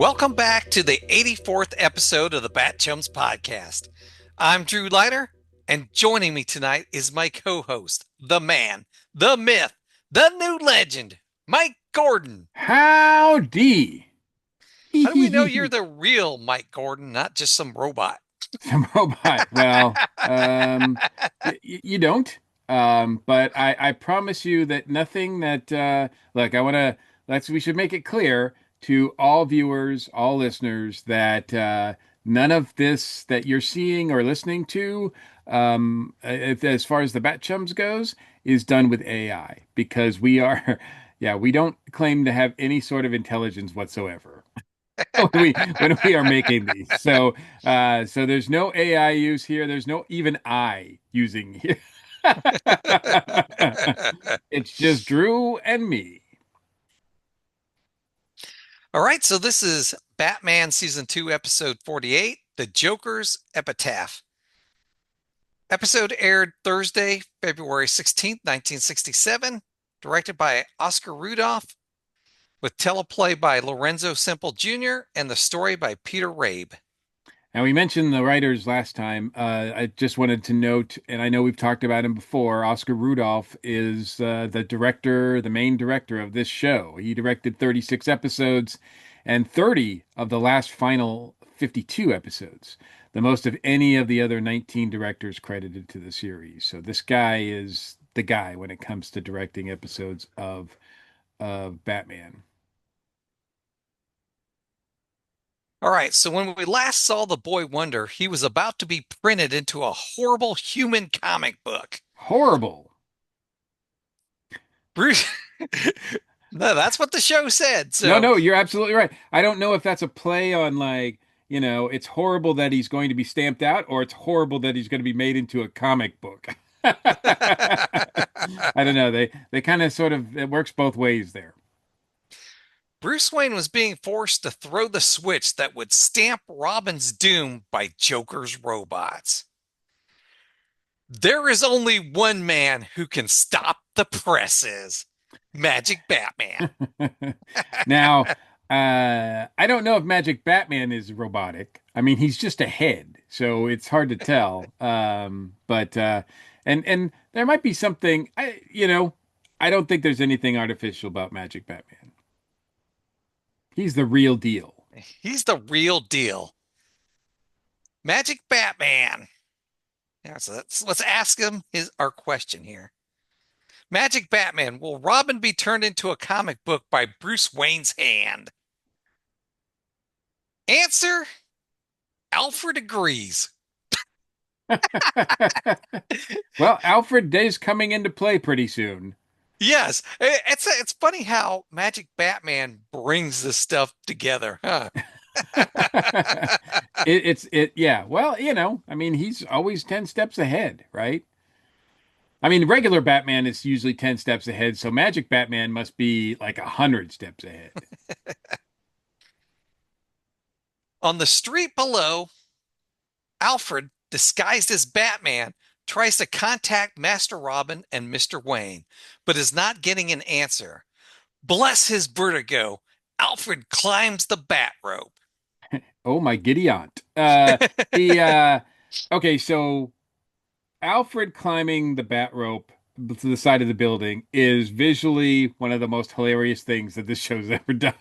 Welcome back to the 84th episode of the BatChums podcast. I'm Drew Leiter, and joining me tonight is my co-host, the man, the myth, the new legend, Mike Gordon. Howdy. How do we know you're the real Mike Gordon, not just some robot? Some robot. Well, you don't. But I promise you that nothing that look, we should make it clear to all viewers, all listeners that none of this that you're seeing or listening to, as far as the Bat Chums goes, is done with AI because we are, yeah, we don't claim to have any sort of intelligence whatsoever. when we are making these. So there's no AI use here. There's no even I using here. It's just Drew and me. All right, so this is Batman Season 2, Episode 48, The Joker's Epitaph. Episode aired Thursday, February 16th, 1967, directed by Oscar Rudolph, with teleplay by Lorenzo Semple Jr. and the story by Peter Rabe. And we mentioned the writers last time. I just wanted to note, and I know we've talked about him before. Oscar Rudolph is the director, the main director of this show. He directed 36 episodes and 30 of the last final 52 episodes, the most of any of the other 19 directors credited to the series. So this guy is the guy when it comes to directing episodes of Batman. All right, so when we last saw the Boy Wonder, he was about to be printed into a horrible human comic book. Horrible. Bruce, no, that's what the show said. No, So, no, you're absolutely right. I don't know if that's a play on it's horrible that he's going to be stamped out, or it's horrible that he's going to be made into a comic book. I don't know. They kind of sort of it works both ways there. Bruce Wayne was being forced to throw the switch that would stamp Robin's doom by Joker's robots. There is only one man who can stop the presses. Magic Batman. Now, I don't know if Magic Batman is robotic. I mean, he's just a head, so it's hard to tell. But and there might be something. I don't think there's anything artificial about Magic Batman. He's the real deal. He's the real deal. Magic Batman. Yeah, so let's ask him our question here. Magic Batman, will Robin be turned into a comic book by Bruce Wayne's hand? Answer, Alfred agrees. Well, Alfred Day's coming into play pretty soon. Yes, it's funny how Magic Batman brings this stuff together, huh? Yeah. Well, I mean, he's always 10 steps ahead, right? I mean, regular Batman is usually 10 steps ahead, so Magic Batman must be like 100 steps ahead. On the street below, Alfred, disguised as Batman, tries to contact Master Robin and Mr. Wayne, but is not getting an answer. Bless his vertigo, Alfred climbs the bat rope. Oh my giddy aunt. He okay, so Alfred climbing the bat rope to the side of the building is visually one of the most hilarious things that this show's ever done.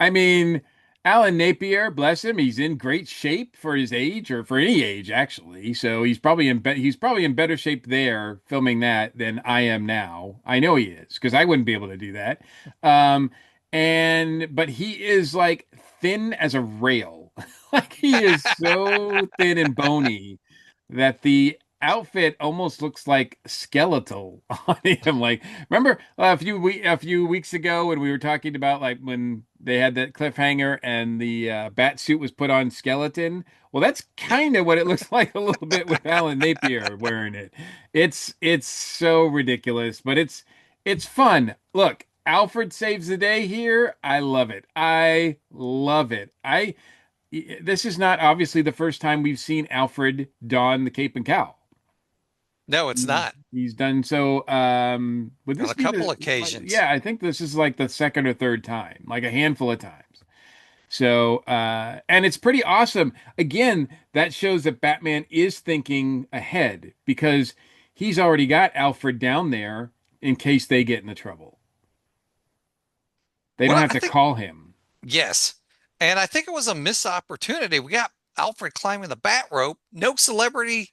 I mean, Alan Napier, bless him, he's in great shape for his age or for any age actually. So he's probably in better shape there filming that than I am now. I know he is because I wouldn't be able to do that. Um, and but he is like thin as a rail. Like he is so thin and bony that the outfit almost looks like skeletal on him. Like, remember a few weeks ago when we were talking about like when they had that cliffhanger and the bat suit was put on skeleton? Well, that's kind of what it looks like a little bit with Alan Napier wearing it. It's so ridiculous, but it's fun. Look, Alfred saves the day here. I love it. I love it. I This is not obviously the first time we've seen Alfred don the cape and cowl. No, it's not. He's done so. Would On this a be couple the occasions. yeah, I think this is like the second or third time, like a handful of times. So, and it's pretty awesome. Again, that shows that Batman is thinking ahead because he's already got Alfred down there in case they get into trouble. They don't Well, have I to think call him. yes. And I think it was a missed opportunity. We got Alfred climbing the bat rope. No celebrity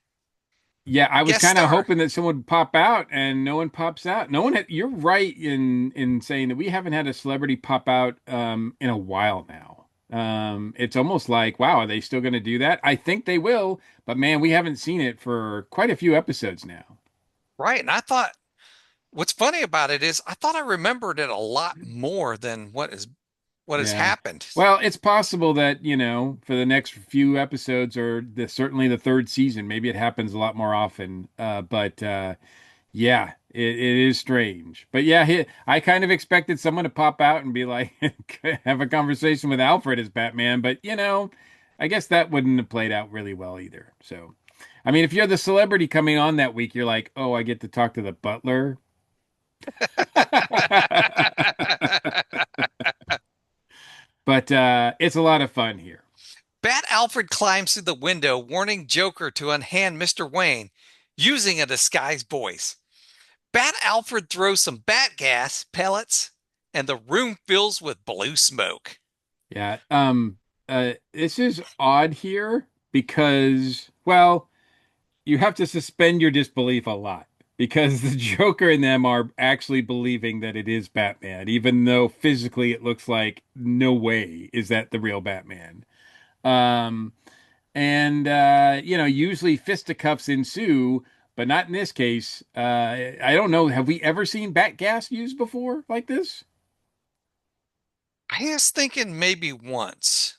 Yeah, I was guest kind of star. hoping that someone would pop out, and no one pops out. No one had, you're right in saying that we haven't had a celebrity pop out in a while now. It's almost like, wow, are they still going to do that? I think they will, but man, we haven't seen it for quite a few episodes now. Right. And I thought what's funny about it is I thought I remembered it a lot more than what has Yeah. happened. Well, it's possible that, for the next few episodes or certainly the third season, maybe it happens a lot more often. But yeah, it is strange. But yeah, I kind of expected someone to pop out and be like, have a conversation with Alfred as Batman. But, I guess that wouldn't have played out really well either. So, I mean, if you're the celebrity coming on that week, you're like, oh, I get to talk to the butler. But it's a lot of fun here. Bat Alfred climbs through the window, warning Joker to unhand Mr. Wayne using a disguised voice. Bat Alfred throws some bat gas pellets, and the room fills with blue smoke. Yeah. This is odd here because, well, you have to suspend your disbelief a lot because the Joker and them are actually believing that it is Batman, even though physically it looks like no way is that the real Batman. Um, and usually fisticuffs ensue, but not in this case. I don't know. Have we ever seen bat gas used before like this? I was thinking maybe once,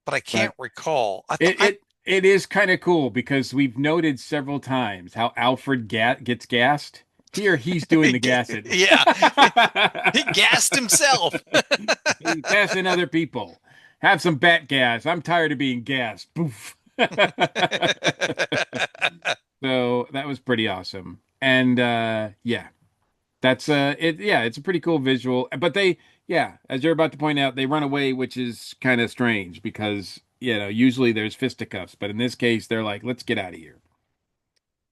but I But can't recall. I thought It I it it is kind of cool because we've noted several times how Alfred gets gassed. Here he's doing the gassing. yeah, he gassed himself. He's gassing other people. Have some bat gas. I'm tired of being gassed. Poof. So that was pretty awesome. And yeah, that's it's a pretty cool visual. But as you're about to point out, they run away, which is kind of strange because, usually there's fisticuffs, but in this case they're like, let's get out of here.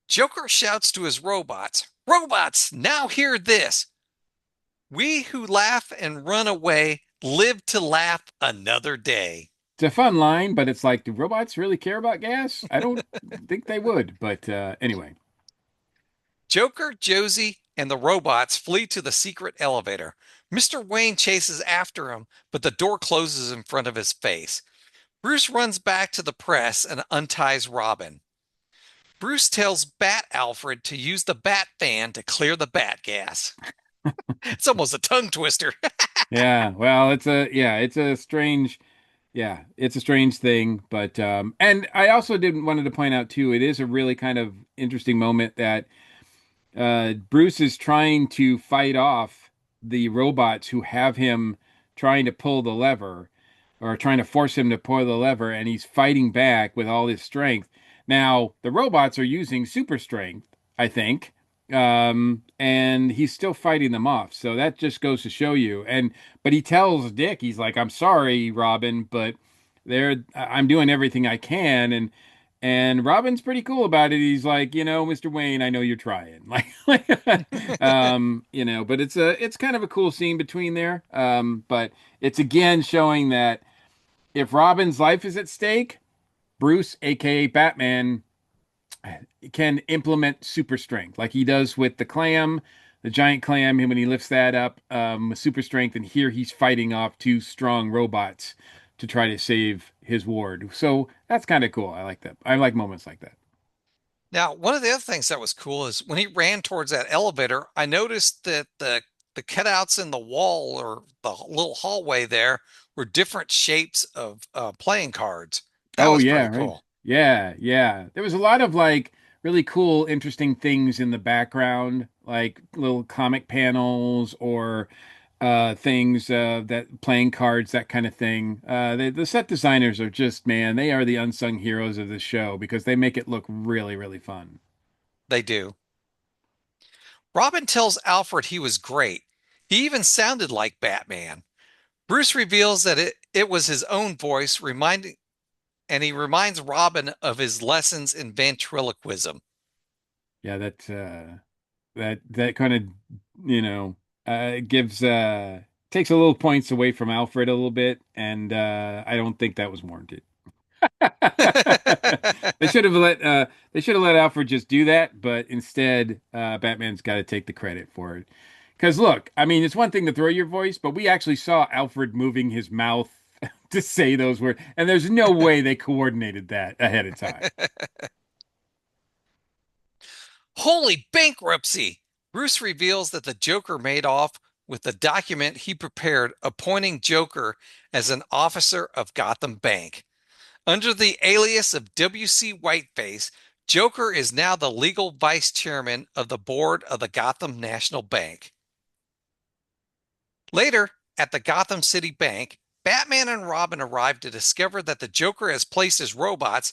Joker shouts to his robots, "Robots, now hear this. We who laugh and run away live to laugh another day." It's a fun line, but it's like, do robots really care about gas? I don't think they would, but anyway. Joker, Josie, and the robots flee to the secret elevator. Mr. Wayne chases after him, but the door closes in front of his face. Bruce runs back to the press and unties Robin. Bruce tells Bat Alfred to use the bat fan to clear the bat gas. It's almost a tongue twister. Yeah, well, it's a strange thing, but and I also did wanted to point out too, it is a really kind of interesting moment that Bruce is trying to fight off the robots who have him trying to pull the lever or trying to force him to pull the lever, and he's fighting back with all his strength. Now, the robots are using super strength, I think, and he's still fighting them off. So that just goes to show you. But he tells Dick, he's like, "I'm sorry, Robin, but I'm doing everything I can." And Robin's pretty cool about it. He's like, Mr. Wayne, I know you're trying. But it's kind of a cool scene between there. But it's again showing that if Robin's life is at stake, Bruce, aka Batman, can implement super strength like he does with the giant clam, when he lifts that up with super strength, and here he's fighting off two strong robots to try to save his ward. So that's kind of cool. I like that. I like moments like that. Now, one of the other things that was cool is when he ran towards that elevator, I noticed that the cutouts in the wall or the little hallway there were different shapes of playing cards. That Oh was yeah, pretty right. cool. Yeah, yeah. There was a lot of like really cool, interesting things in the background, like little comic panels or things, that playing cards, that kind of thing. The set designers are just, man, they are the unsung heroes of the show because they make it look really, really fun. They do. Robin tells Alfred he was great. He even sounded like Batman. Bruce reveals that it was his own voice, and he reminds Robin of his lessons in ventriloquism. Yeah, that kind of, you know, gives takes a little points away from Alfred a little bit, and I don't think that was warranted. They should have let Alfred just do that, but instead, Batman's got to take the credit for it. Because look, I mean, it's one thing to throw your voice, but we actually saw Alfred moving his mouth to say those words, and there's no way they coordinated that ahead of time. Holy bankruptcy! Bruce reveals that the Joker made off with the document he prepared appointing Joker as an officer of Gotham Bank. Under the alias of W.C. Whiteface, Joker is now the legal vice chairman of the board of the Gotham National Bank. Later, at the Gotham City Bank, Batman and Robin arrive to discover that the Joker has placed his robots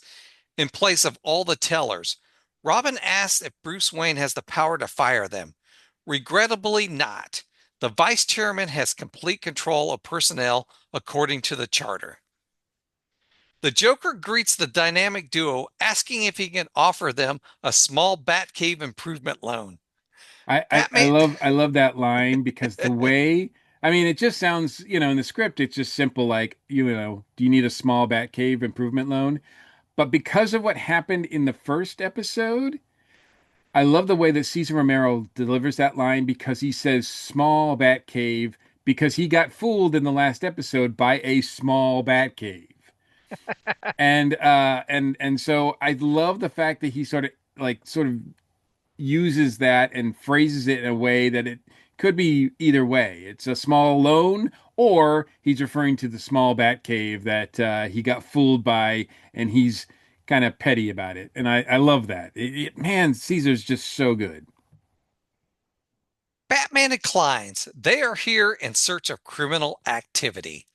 in place of all the tellers. Robin asks if Bruce Wayne has the power to fire them. Regrettably, not. The vice chairman has complete control of personnel according to the charter. The Joker greets the dynamic duo, asking if he can offer them a small Batcave improvement loan. Batman. I love that line because the way, I mean, it just sounds, in the script, it's just simple, like, do you need a small bat cave improvement loan? But because of what happened in the first episode, I love the way that Cesar Romero delivers that line because he says small bat cave because he got fooled in the last episode by a small bat cave. And so I love the fact that he sort of uses that and phrases it in a way that it could be either way. It's a small loan, or he's referring to the small bat cave that he got fooled by, and he's kind of petty about it. And I love that. Man, Caesar's just so good. Batman declines. They are here in search of criminal activity.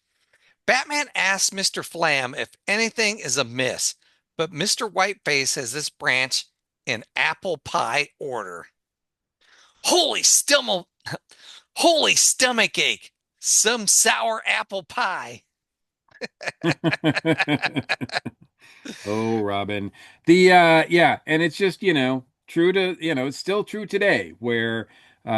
Batman asks Mr. Flam if anything is amiss, but Mr. Whiteface has this branch in apple pie order. Holy stomach, holy stomach ache! Some sour apple pie. Oh, Robin. Yeah, and it's just, true to, it's still true today where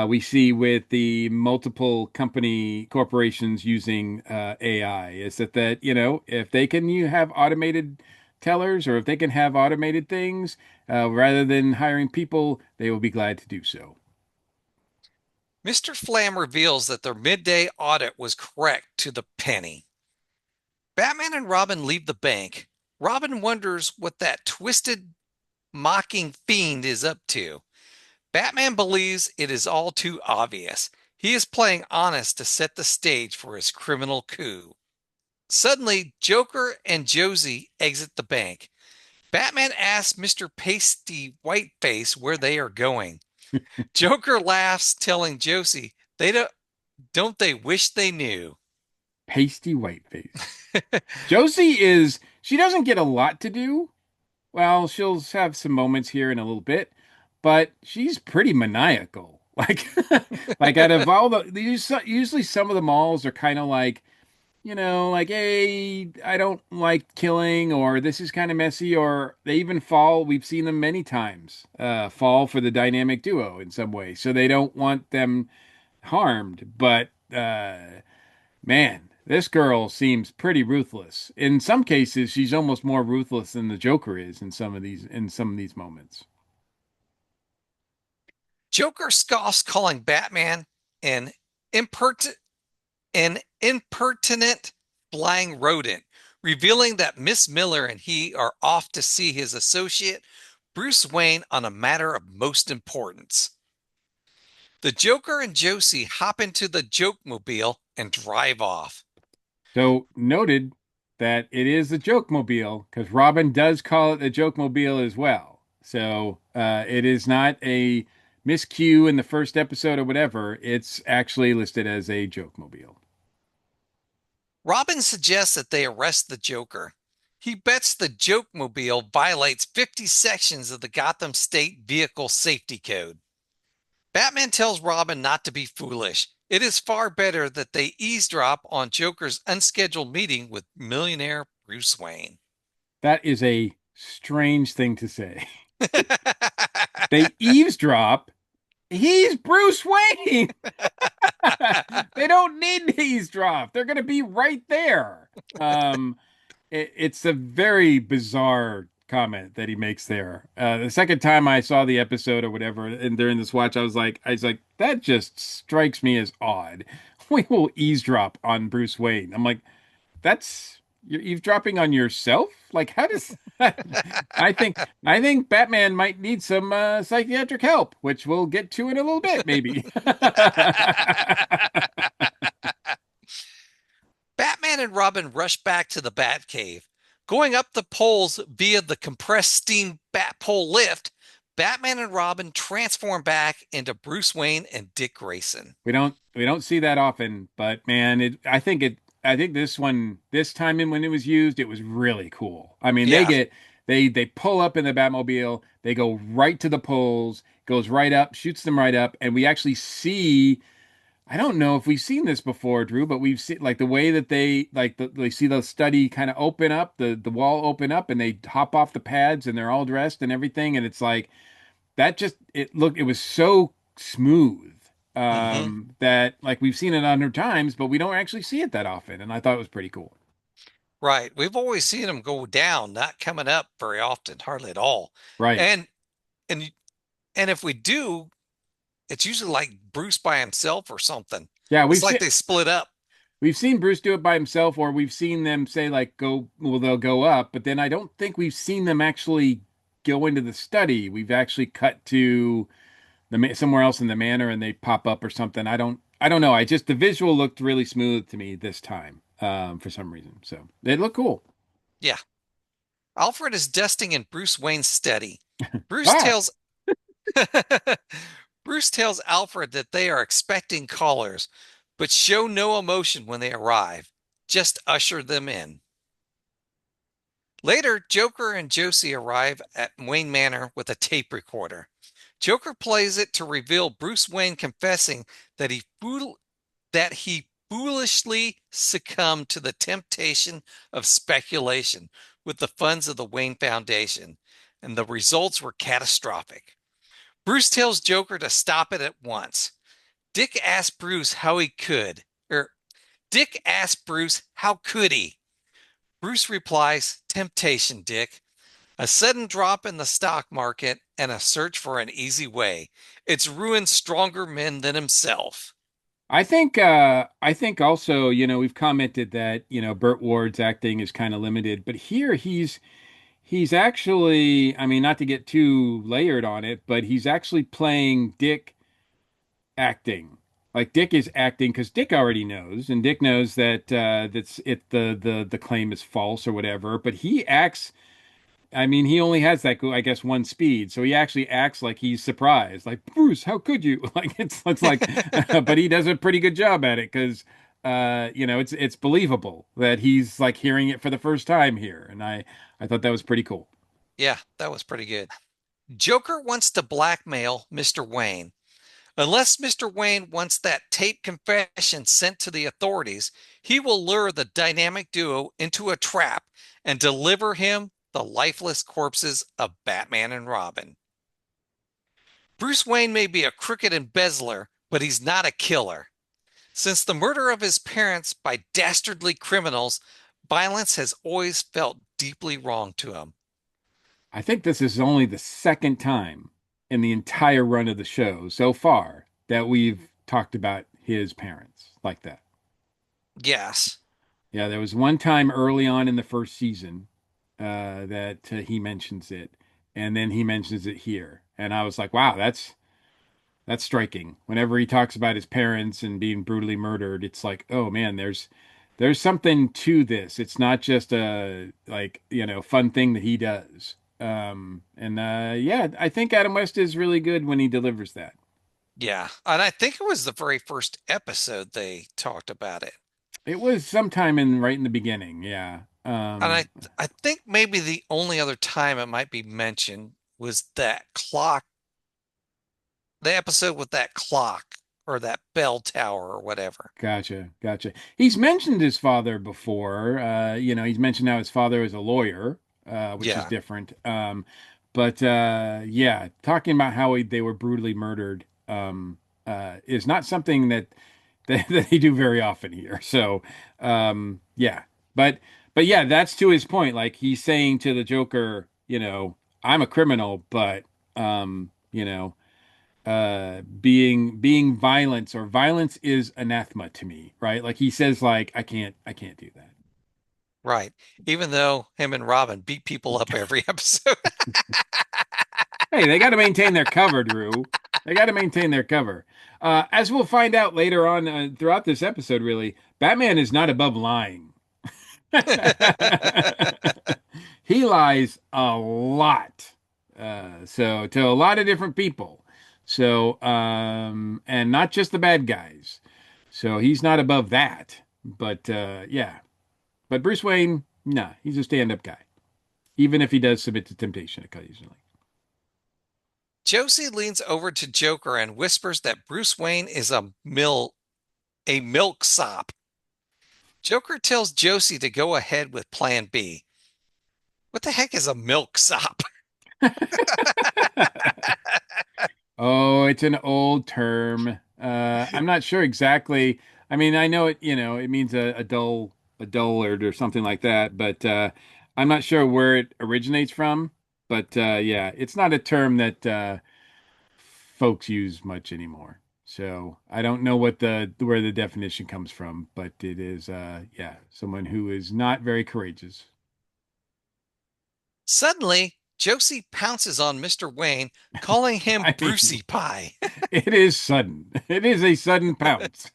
we see with the multiple corporations using AI is that, if they can you have automated tellers or if they can have automated things rather than hiring people, they will be glad to do so. Mr. Flam reveals that their midday audit was correct to the penny. Batman and Robin leave the bank. Robin wonders what that twisted, mocking fiend is up to. Batman believes it is all too obvious. He is playing honest to set the stage for his criminal coup. Suddenly, Joker and Josie exit the bank. Batman asks Mr. Pasty Whiteface where they are going. Joker laughs, telling Josie, don't they wish they knew? Pasty white face. She doesn't get a lot to do. Well, she'll have some moments here in a little bit, but she's pretty maniacal. Like, like out of all usually some of the malls are kind of like, like, hey, I don't like killing, or this is kind of messy, or they even fall. We've seen them many times, fall for the dynamic duo in some way, so they don't want them harmed. But man, this girl seems pretty ruthless. In some cases, she's almost more ruthless than the Joker is in some of these moments. Joker scoffs, calling Batman an impertinent, an impertinent flying rodent, revealing that Miss Miller and he are off to see his associate Bruce Wayne on a matter of most importance. The Joker and Josie hop into the Joke-mobile and drive off. So noted that it is the Joke Mobile because Robin does call it the Joke Mobile as well. So it is not a miscue in the first episode or whatever, it's actually listed as a joke mobile. Robin suggests that they arrest the Joker. He bets the Joke Mobile violates 50 sections of the Gotham State Vehicle Safety Code. Batman tells Robin not to be foolish. It is far better that they eavesdrop on Joker's unscheduled meeting with millionaire Bruce Wayne. That is a strange thing to say. They eavesdrop. He's Bruce Wayne. They don't need to eavesdrop. They're going to be right there. Um, it's a very bizarre comment that he makes there. The second time I saw the episode or whatever, and during this watch, I was like, that just strikes me as odd. We will eavesdrop on Bruce Wayne. I'm like, that's you're eavesdropping on yourself? Like, how does I think Batman might need some psychiatric help, which we'll get to in a little bit, maybe. Batman and Robin rush back to the Batcave. Going up the poles via the compressed steam bat pole lift, Batman and Robin transform back into Bruce Wayne and Dick Grayson. We don't see that often, but man, I think this time in when it was used, it was really cool. I mean, Yeah. they pull up in the Batmobile, they go right to the poles, goes right up, shoots them right up, and we actually see. I don't know if we've seen this before, Drew, but we've seen like the way that they see the study kind of open up, the wall open up, and they hop off the pads and they're all dressed and everything, and it's like that just it was so smooth Hmm. that like we've seen it 100 times, but we don't actually see it that often, and I thought it was pretty cool. Right. We've always seen them go down, not coming up very often, hardly at all. Right. And and and if we do, it's usually like Bruce by himself or something. Yeah, It's like they split up. we've seen Bruce do it by himself, or we've seen them say like go, well, they'll go up, but then I don't think we've seen them actually go into the study. We've actually cut to somewhere else in the manor and they pop up or something. I don't know. I just the visual looked really smooth to me this time, for some reason. So it looked cool. Yeah. Alfred is dusting in Bruce Wayne's study. Bruce Ah, tells Bruce tells Alfred that they are expecting callers, but show no emotion when they arrive. Just usher them in. Later, Joker and Josie arrive at Wayne Manor with a tape recorder. Joker plays it to reveal Bruce Wayne confessing that he foolishly succumbed to the temptation of speculation with the funds of the Wayne Foundation, and the results were catastrophic. Bruce tells Joker to stop it at once. Dick asks Bruce how he could, or Dick asks Bruce how could he? Bruce replies, "Temptation, Dick. A sudden drop in the stock market and a search for an easy way. It's ruined stronger men than himself." I think also, we've commented that, Burt Ward's acting is kind of limited, but here he's actually, I mean, not to get too layered on it, but he's actually playing Dick acting. Like Dick is acting because Dick already knows, and Dick knows that the claim is false or whatever. But he acts. I mean, he only has that, I guess, one speed, so he actually acts like he's surprised. Like Bruce, how could you? Like it's like, but he does a pretty good job at it because, it's believable that he's like hearing it for the first time here, and I thought that was pretty cool. Yeah, that was pretty good. Joker wants to blackmail Mr. Wayne. Unless Mr. Wayne wants that tape confession sent to the authorities, he will lure the dynamic duo into a trap and deliver him the lifeless corpses of Batman and Robin. Bruce Wayne may be a crooked embezzler, but he's not a killer. Since the murder of his parents by dastardly criminals, violence has always felt deeply wrong to him. I think this is only the second time in the entire run of the show so far that we've talked about his parents like that. Yes. Yeah, there was one time early on in the first season that he mentions it, and then he mentions it here, and I was like, "Wow, that's striking." Whenever he talks about his parents and being brutally murdered, it's like, "Oh man, there's something to this. It's not just a like fun thing that he does." And yeah, I think Adam West is really good when he delivers that. Yeah. And I think it was the very first episode they talked about it. It was sometime in right in the beginning, yeah. And I think maybe the only other time it might be mentioned was that clock, the episode with that clock or that bell tower or whatever. Gotcha, gotcha. He's mentioned his father before. He's mentioned how his father is a lawyer, which is Yeah. different. But yeah, talking about how they were brutally murdered is not something that they do very often here. So, yeah, but yeah, that's to his point. Like he's saying to the Joker, I'm a criminal, but being violence or violence is anathema to me, right? Like he says, like I can't do that. Right. Even though him and Robin beat people up every episode. Hey, they got to maintain their cover, Drew. They got to maintain their cover. As we'll find out later on throughout this episode, really, Batman is not above lying. He lies a lot. So to a lot of different people. So and not just the bad guys. So he's not above that. But yeah. But Bruce Wayne, nah, he's a stand-up guy. Even if he does submit to temptation occasionally. Josie leans over to Joker and whispers that Bruce Wayne is a milksop. Joker tells Josie to go ahead with plan B. What the heck is a milksop? Oh, it's an old term. I'm not sure exactly. I mean, I know it means a dullard or something like that, but I'm not sure where it originates from. But yeah, it's not a term that folks use much anymore. So I don't know where the definition comes from, but it is yeah, someone who is not very courageous. Suddenly, Josie pounces on Mr. Wayne, calling him I mean, Brucey Pie. it is sudden. It is a sudden pounce.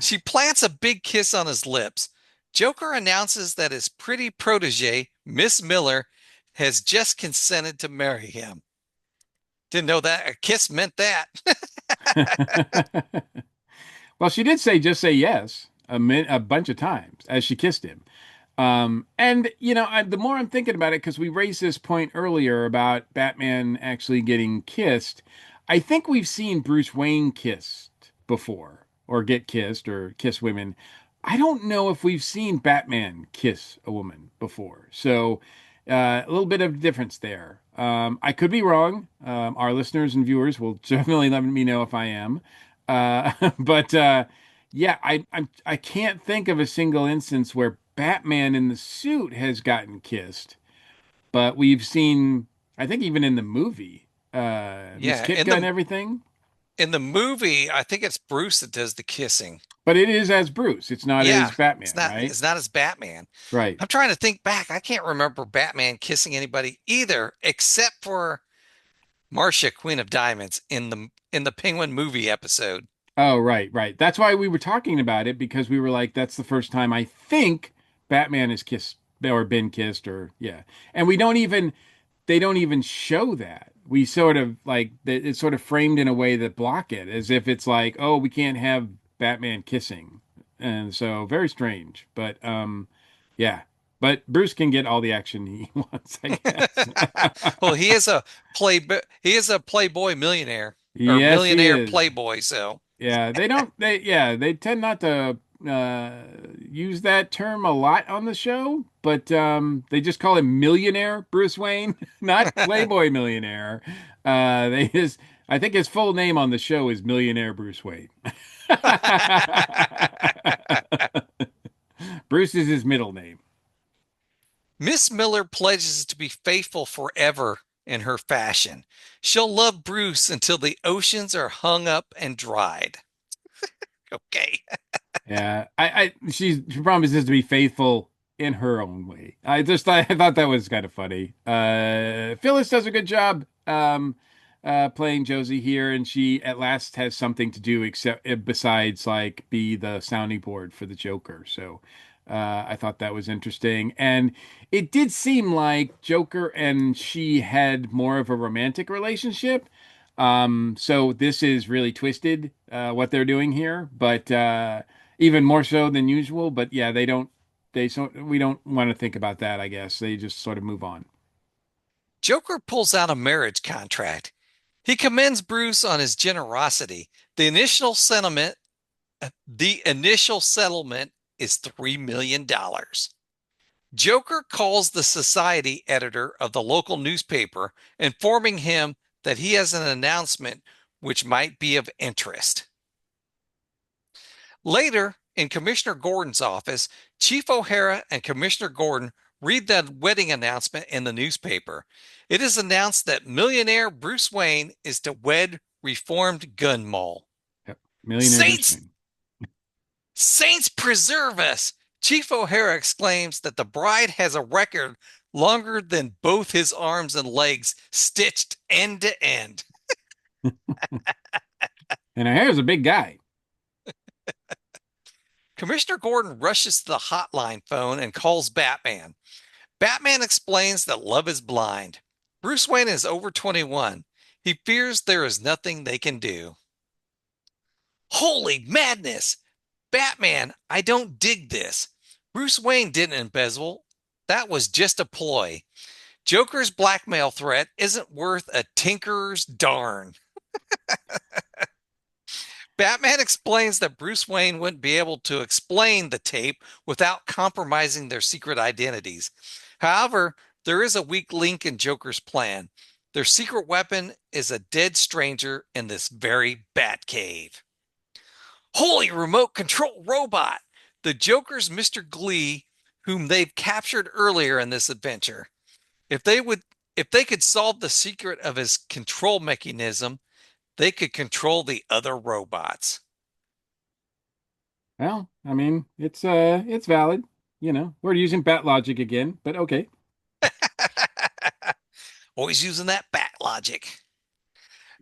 She plants a big kiss on his lips. Joker announces that his pretty protege, Miss Miller, has just consented to marry him. Didn't know that a kiss meant that. Well, she did just say yes a bunch of times as she kissed him. And the more I'm thinking about it, because we raised this point earlier about Batman actually getting kissed, I think we've seen Bruce Wayne kissed before, or get kissed, or kiss women. I don't know if we've seen Batman kiss a woman before. So, a little bit of difference there. I could be wrong. Our listeners and viewers will definitely let me know if I am. But yeah, I can't think of a single instance where Batman in the suit has gotten kissed, but we've seen, I think even in the movie, Miss Yeah, Kitka and everything. in the movie, I think it's Bruce that does the kissing. But it is as Bruce. It's not Yeah, as Batman, right? it's not as Batman. Right. I'm trying to think back. I can't remember Batman kissing anybody either, except for Marcia, Queen of Diamonds in the Penguin movie episode. Oh, right, right. That's why we were talking about it because we were like, that's the first time I think Batman has kissed or been kissed or yeah. And they don't even show that. We sort of like it's sort of framed in a way that block it as if it's like, oh, we can't have Batman kissing. And so very strange. But yeah. But Bruce can get all the action he wants, I guess. Well, he is a playboy millionaire or Yes, he millionaire is. playboy, so Yeah, they tend not to use that term a lot on the show, but they just call him millionaire Bruce Wayne, not Playboy millionaire. They his I think his full name on the show is Millionaire Bruce Wayne. Bruce is his middle name. Miss Miller pledges to be faithful forever in her fashion. She'll love Bruce until the oceans are hung up and dried. Okay. Yeah, she promises to be faithful in her own way. I thought that was kind of funny. Phyllis does a good job playing Josie here, and she at last has something to do except besides like be the sounding board for the Joker. So I thought that was interesting. And it did seem like Joker and she had more of a romantic relationship. So this is really twisted, what they're doing here, but even more so than usual. But yeah, we don't want to think about that, I guess. They just sort of move on. Joker pulls out a marriage contract. He commends Bruce on his generosity. The initial sentiment, the initial settlement is $3 million. Joker calls the society editor of the local newspaper, informing him that he has an announcement which might be of interest. Later, in Commissioner Gordon's office, Chief O'Hara and Commissioner Gordon read the wedding announcement in the newspaper. It is announced that millionaire Bruce Wayne is to wed reformed gun mole. Yep. Millionaire Bruce Saints, Wayne. Saints preserve us! Chief O'Hara exclaims that the bride has a record longer than both his arms and legs stitched end to end. And O'Hara's a big guy. Commissioner Gordon rushes to the hotline phone and calls Batman. Batman explains that love is blind. Bruce Wayne is over 21. He fears there is nothing they can do. Holy madness! Batman, I don't dig this. Bruce Wayne didn't embezzle. That was just a ploy. Joker's blackmail threat isn't worth a tinker's darn. Batman explains that Bruce Wayne wouldn't be able to explain the tape without compromising their secret identities. However, there is a weak link in Joker's plan. Their secret weapon is a dead stranger in this very Batcave. Holy remote control robot! The Joker's Mr. Glee, whom they've captured earlier in this adventure. If they would if they could solve the secret of his control mechanism, they could control the other robots. Well, I mean, it's valid. We're using bat logic again, but okay. Always using that bat logic.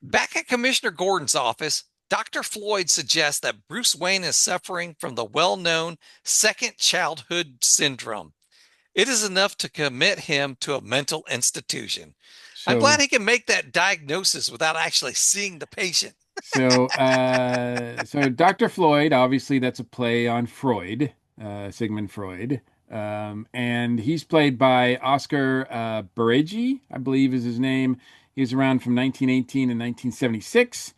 Back at Commissioner Gordon's office, Dr. Floyd suggests that Bruce Wayne is suffering from the well known second childhood syndrome. It is enough to commit him to a mental institution. I'm glad So he can make that diagnosis without actually seeing the patient. so Dr. Floyd, obviously that's a play on Freud, Sigmund Freud. And he's played by Oscar Baregi, I believe is his name. He was around from 1918 and 1976.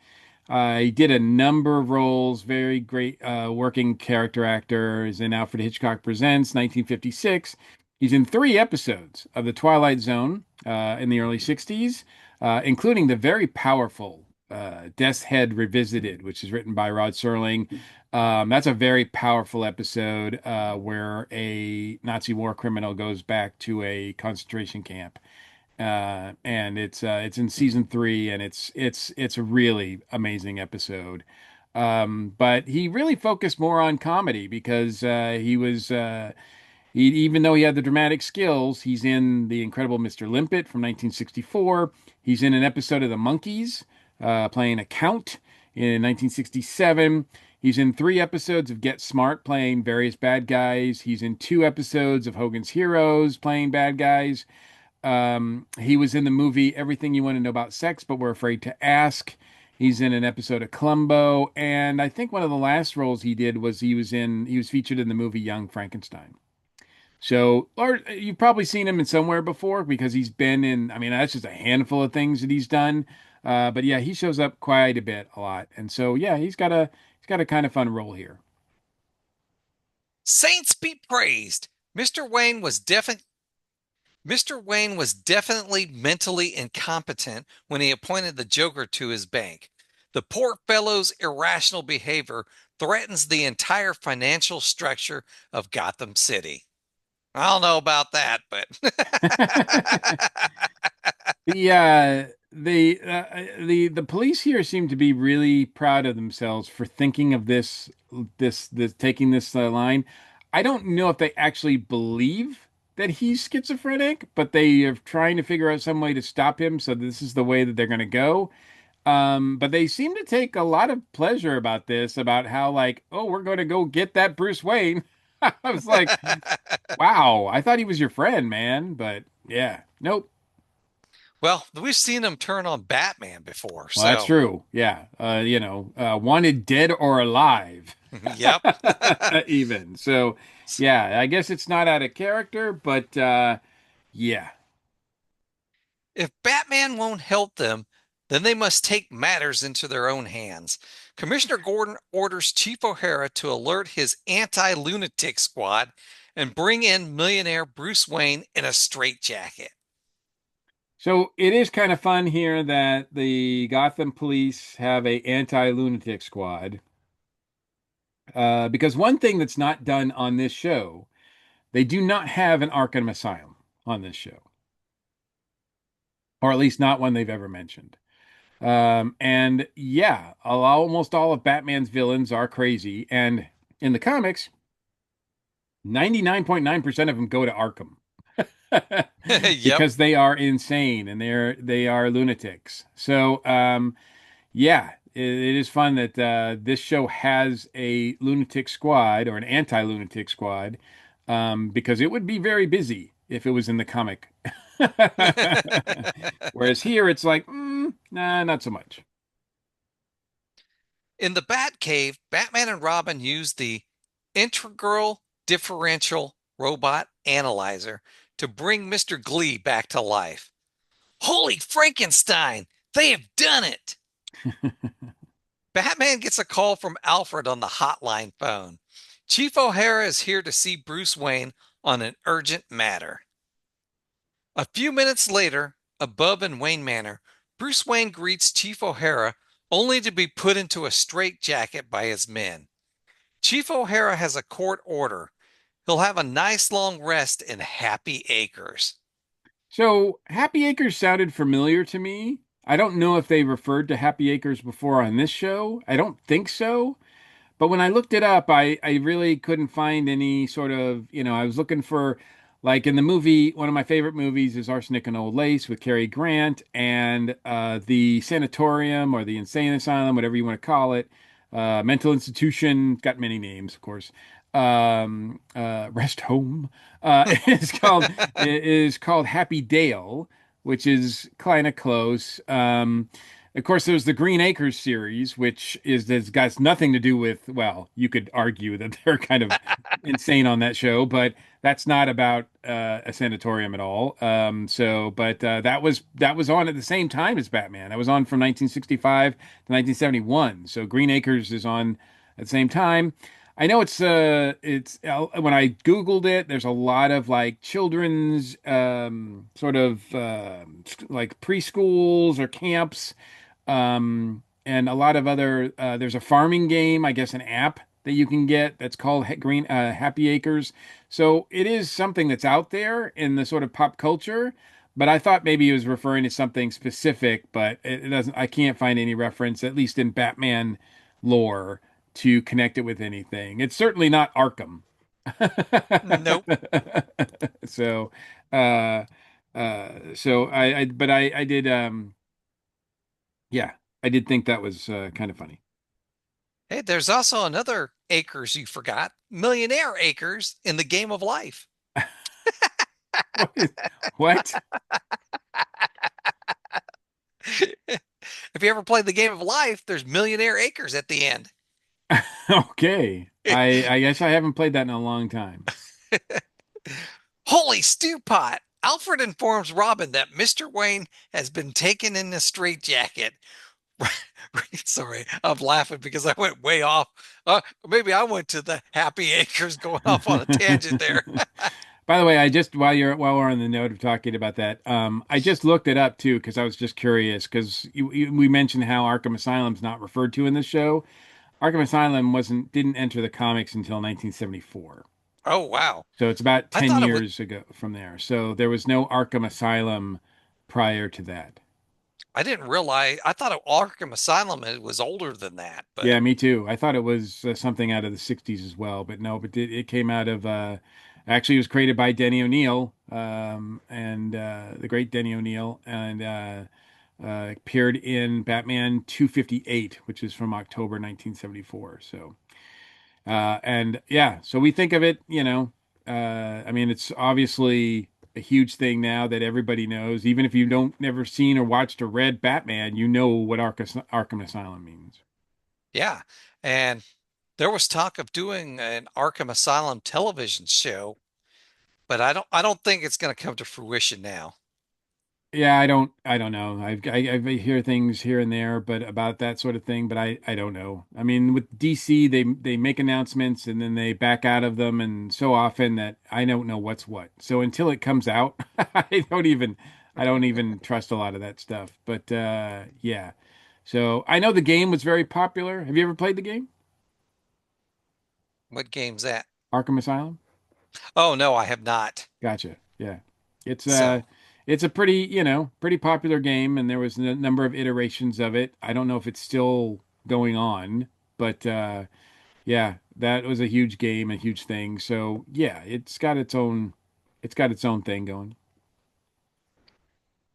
He did a number of roles, very great working character actor. He's in Alfred Hitchcock Presents, 1956. He's in 3 episodes of The Twilight Zone in the early 60s, including the very powerful Death's Head Revisited, which is written by Rod Serling. That's a very powerful episode where a Nazi war criminal goes back to a concentration camp, and it's in season 3, and it's a really amazing episode. But he really focused more on comedy because even though he had the dramatic skills, he's in The Incredible Mr. Limpet from 1964. He's in an episode of The Monkees, playing a count in 1967. He's in 3 episodes of Get Smart, playing various bad guys. He's in 2 episodes of Hogan's Heroes, playing bad guys. He was in the movie Everything You Want to Know About Sex, But We're Afraid to Ask. He's in an episode of Columbo, and I think one of the last roles he did was he was featured in the movie Young Frankenstein. So, or you've probably seen him in somewhere before because he's been in, I mean, that's just a handful of things that he's done. But yeah, he shows up quite a bit, a lot. And so yeah, he's got a kind of fun role here. Saints be praised. Mr. Wayne was definitely mentally incompetent when he appointed the Joker to his bank. The poor fellow's irrational behavior threatens the entire financial structure of Gotham City. I don't know about that, but The police here seem to be really proud of themselves for thinking of this taking this line. I don't know if they actually believe that he's schizophrenic, but they are trying to figure out some way to stop him. So this is the way that they're going to go. But they seem to take a lot of pleasure about this, about how like, oh, we're going to go get that Bruce Wayne. I was like, wow, I thought he was your friend, man. But yeah, nope. Well, we've seen him turn on Batman before, Well, that's so true. Yeah. Wanted dead or alive, yep. even. So, yeah, I guess it's not out of character, but yeah. If Batman won't help them, then they must take matters into their own hands. Commissioner Gordon orders Chief O'Hara to alert his anti-lunatic squad and bring in millionaire Bruce Wayne in a straitjacket. So it is kind of fun here that the Gotham police have a anti-lunatic squad. Because one thing that's not done on this show, they do not have an Arkham Asylum on this show, or at least not one they've ever mentioned. And yeah, almost all of Batman's villains are crazy. And in the comics, 99.9% of them go to Arkham Yep. because they are insane and they are lunatics. So yeah, it is fun that this show has a lunatic squad or an anti-lunatic squad, because it would be very busy if it was in the comic. Whereas here, it's like, nah, not so much. In the Batcave, Batman and Robin use the integral differential robot analyzer to bring Mr. Glee back to life. Holy Frankenstein! They have done it! Batman gets a call from Alfred on the hotline phone. Chief O'Hara is here to see Bruce Wayne on an urgent matter. A few minutes later, above in Wayne Manor, Bruce Wayne greets Chief O'Hara only to be put into a straitjacket by his men. Chief O'Hara has a court order. He'll have a nice long rest in Happy Acres. So Happy Acres sounded familiar to me. I don't know if they referred to Happy Acres before on this show. I don't think so. But when I looked it up, I really couldn't find any sort of, I was looking for, like in the movie, one of my favorite movies is Arsenic and Old Lace with Cary Grant, and the sanatorium or the insane asylum, whatever you want to call it, mental institution, got many names, of course. Rest home is called Happy Dale, which is kind of close. Of course, there's the Green Acres series, which has got nothing to do with, well, you could argue that they're kind of insane on that show, but that's not about a sanatorium at all. But that was on at the same time as Batman. That was on from 1965 to 1971. So Green Acres is on at the same time. I know it's when I Googled it, there's a lot of like children's sort of like preschools or camps, and a lot of other. There's a farming game, I guess, an app that you can get that's called Happy Acres. So it is something that's out there in the sort of pop culture. But I thought maybe he was referring to something specific, but it doesn't. I can't find any reference, at least in Batman lore, to connect it with anything. It's certainly not Arkham. Nope. So, uh, I did, yeah, I did think that was kind of funny. Hey, there's also another Acres you forgot. Millionaire Acres in the Game of Life. What is, what? If you ever played the Game of Life, there's Millionaire Acres at the end. Okay. I guess I haven't played that in a long time. Holy stew pot! Alfred informs Robin that Mr. Wayne has been taken in a straitjacket. Sorry, I'm laughing because I went way off. Maybe I went to the Happy Acres going off on a tangent there. By the way, I just while we're on the note of talking about that, I just looked it up too because I was just curious because we mentioned how Arkham Asylum's not referred to in this show. Arkham Asylum didn't enter the comics until 1974. Oh, wow. So it's about I 10 thought it was, years ago from there. So there was no Arkham Asylum prior to that. I didn't realize, I thought Arkham Asylum it was older than that, but Yeah, me too. I thought it was something out of the 60s as well, but no, but it came out of actually it was created by Denny O'Neil, and the great Denny O'Neil, and appeared in Batman 258, which is from October 1974. So And yeah, so we think of it, I mean, it's obviously a huge thing now that everybody knows. Even if you don't never seen or watched or read Batman, you know what Arkham Asylum means. Yeah. And there was talk of doing an Arkham Asylum television show, but I don't think it's going to come to fruition now. Yeah, I don't know. I hear things here and there, but about that sort of thing, but I don't know. I mean, with DC, they make announcements and then they back out of them, and so often that I don't know what's what. So until it comes out, I don't even trust a lot of that stuff. But yeah. So I know the game was very popular. Have you ever played the game, What game's that? Arkham Asylum? Oh, no, I have not. Gotcha. Yeah. It's uh So, it's a pretty, pretty popular game and there was a number of iterations of it. I don't know if it's still going on, but yeah, that was a huge game, a huge thing. So, yeah, it's got its own thing going.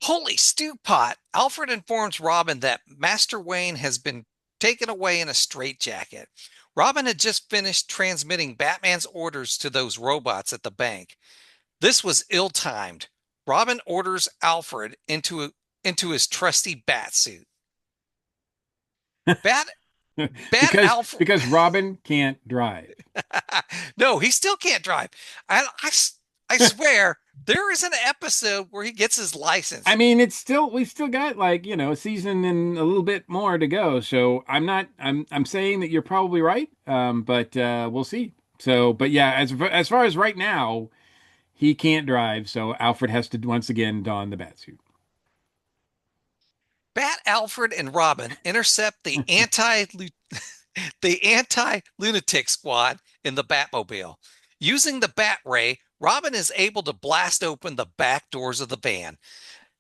holy stew pot. Alfred informs Robin that Master Wayne has been taken away in a straitjacket. Robin had just finished transmitting Batman's orders to those robots at the bank. This was ill-timed. Robin orders Alfred into his trusty bat suit. Bat Bat Because Alfred. because Robin can't drive. No, he still can't drive. I swear there is an episode where he gets his I license. mean, we've still got like, a season and a little bit more to go. So I'm saying that you're probably right. But we'll see. So, but yeah, as far as right now, he can't drive, so Alfred has to once again don the batsuit. Bat Alfred and Robin intercept the anti lunatic squad in the Batmobile. Using the Bat Ray, Robin is able to blast open the back doors of the van.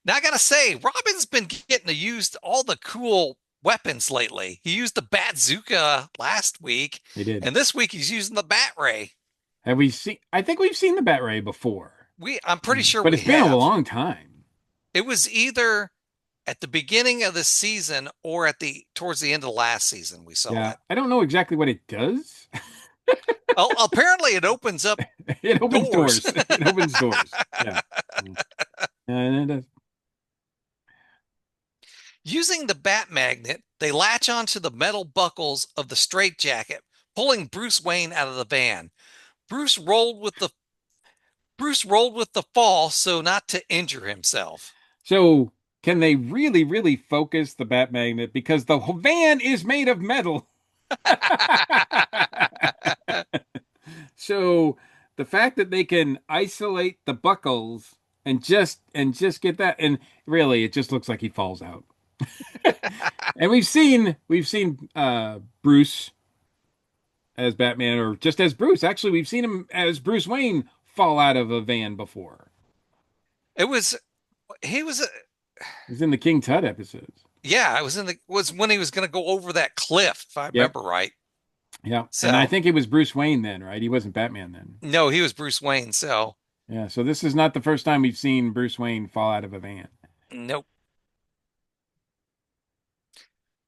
Now I gotta say, Robin's been getting to use all the cool weapons lately. He used the Bazooka last week, They did. and this week he's using the Bat Ray. Have we seen? I think we've seen the Bat Ray before, I'm pretty sure but we it's been a have. long time. It was either at the beginning of the season or at the towards the end of last season we saw Yeah, it. I don't know exactly what it does. Oh, apparently it opens up It opens doors. doors. It opens doors. Yeah. And it does. Using the bat magnet, they latch onto the metal buckles of the straitjacket, pulling Bruce Wayne out of the van. Bruce rolled with the Bruce rolled with the fall so not to injure himself. So, can they really, really focus the Bat Magnet because the whole van is made of metal? So the fact that they can isolate the buckles and just get that, and really it just looks like he falls out. And we've seen Bruce as Batman, or just as Bruce. Actually, we've seen him as Bruce Wayne fall out of a van before. It was he was He's in the King Tut episodes. yeah, it was when he was going to go over that cliff, if I Yep. remember right. Yeah. And I So, think it was Bruce Wayne then, right? He wasn't Batman then. no, he was Bruce Wayne, so Yeah. So this is not the first time we've seen Bruce Wayne fall out of a van. nope.